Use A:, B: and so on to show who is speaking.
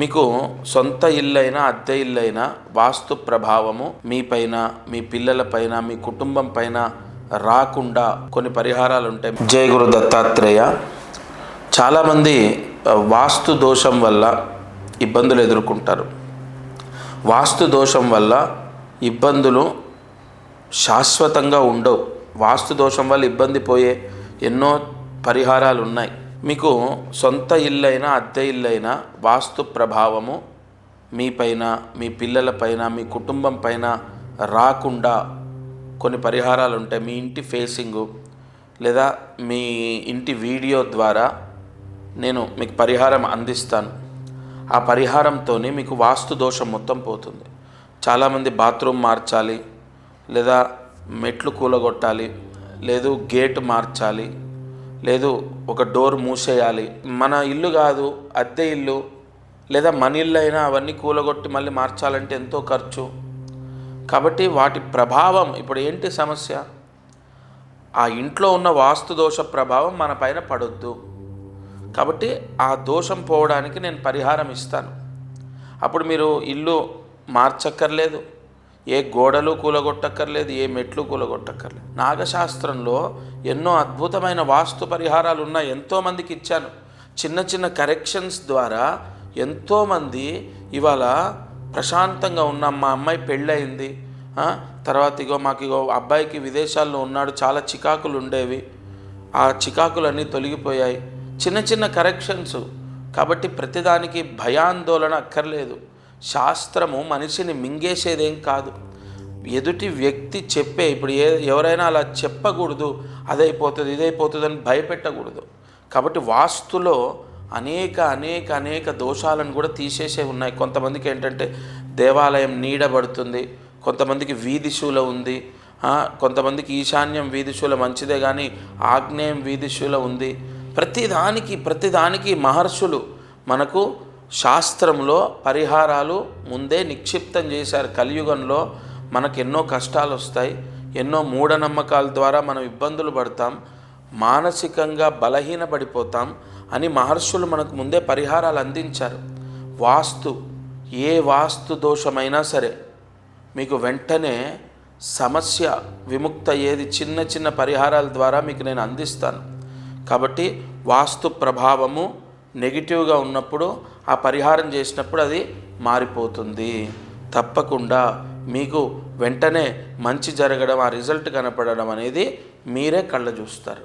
A: మీకు సొంత ఇల్లైనా అద్దె ఇల్లైనా వాస్తు ప్రభావము మీపైన, మీ పిల్లలపైన, మీ కుటుంబం పైన రాకుండా కొన్ని పరిహారాలు ఉంటాయి. జయ గురు దత్తాత్రేయ. చాలామంది వాస్తు దోషం వల్ల ఇబ్బందులు ఎదుర్కొంటారు. వాస్తు దోషం వల్ల ఇబ్బందులు శాశ్వతంగా ఉండవు. వాస్తు దోషం వల్ల ఇబ్బంది పోయే ఎన్నో పరిహారాలు ఉన్నాయి. మీకు సొంత ఇల్లైనా అద్దె ఇల్లైనా వాస్తు ప్రభావము మీపైన, మీ పిల్లలపైన, మీ కుటుంబం పైన రాకుండా కొన్ని పరిహారాలు ఉంటాయి. మీ ఇంటి ఫేసింగు లేదా మీ ఇంటి వీడియో ద్వారా నేను మీకు పరిహారం అందిస్తాను. ఆ పరిహారంతో మీకు వాస్తు దోషం మొత్తం పోతుంది. చాలామంది బాత్రూమ్ మార్చాలి, లేదా మెట్లు కూలగొట్టాలి, లేదు గేట్ మార్చాలి, లేదు ఒక డోర్ మూసేయాలి. మన ఇల్లు కాదు, అద్దె ఇల్లు లేదా మన ఇల్లు అయినా అవన్నీ కూలగొట్టి మళ్ళీ మార్చాలంటే ఎంతో ఖర్చు. కాబట్టి వాటి ప్రభావం ఇప్పుడు ఏంటి సమస్య? ఆ ఇంట్లో ఉన్న వాస్తు దోష ప్రభావం మన పైన పడొద్దు. కాబట్టి ఆ దోషం పోవడానికి నేను పరిహారం ఇస్తాను. అప్పుడు మీరు ఇల్లు మార్చక్కర్లేదు, ఏ గోడలు కూలగొట్టక్కర్లేదు, ఏ మెట్లు కూలగొట్టక్కర్లేదు. నాగశాస్త్రంలో ఎన్నో అద్భుతమైన వాస్తు పరిహారాలు ఉన్నాయి. ఎంతోమందికి ఇచ్చాను. చిన్న చిన్న కరెక్షన్స్ ద్వారా ఎంతోమంది ఇవాళ ప్రశాంతంగా ఉన్నాం. మా అమ్మాయి పెళ్ళయింది, తర్వాత మాకు అబ్బాయికి విదేశాల్లో ఉన్నాడు, చాలా చికాకులు ఉండేవి, ఆ చికాకులన్నీ తొలగిపోయాయి. చిన్న చిన్న కరెక్షన్స్. కాబట్టి ప్రతిదానికి భయాందోళన అక్కర్లేదు. శాస్త్రము మనిషిని మింగేసేదేం కాదు. ఎదుటి వ్యక్తి చెప్పే ఇప్పుడు ఎవరైనా అలా చెప్పకూడదు, అదైపోతుంది ఇదైపోతుంది అని భయపెట్టకూడదు. కాబట్టి వాస్తులో అనేక అనేక అనేక దోషాలను కూడా తీసేసే ఉన్నాయి. కొంతమందికి ఏంటంటే దేవాలయం నీడబడుతుంది, కొంతమందికి వీధిశూల ఉంది, కొంతమందికి ఈశాన్యం వీధిశూల మంచిదే కానీ ఆగ్నేయం వీధిశూల ఉంది. ప్రతిదానికి మహర్షులు మనకు శాస్త్రంలో పరిహారాలు ముందే నిక్షిప్తం చేశారు. కలియుగంలో మనకు ఎన్నో కష్టాలు వస్తాయి, ఎన్నో మూఢనమ్మకాల ద్వారా మనం ఇబ్బందులు పడతాం, మానసికంగా బలహీనపడిపోతాం అని మహర్షులు మనకు ముందే పరిహారాలు అందించారు. ఏ వాస్తు దోషమైనా సరే మీకు వెంటనే సమస్య విముక్త అయ్యేది చిన్న చిన్న పరిహారాల ద్వారా మీకు నేను అందిస్తాను. కాబట్టి వాస్తు ప్రభావము నెగిటివ్గా ఉన్నప్పుడు ఆ పరిహారం చేసినప్పుడు అది మారిపోతుంది. తప్పకుండా మీకు వెంటనే మంచి జరగడం, ఆ రిజల్ట్ కనపడడం అనేది మీరే కళ్ళ చూస్తారు.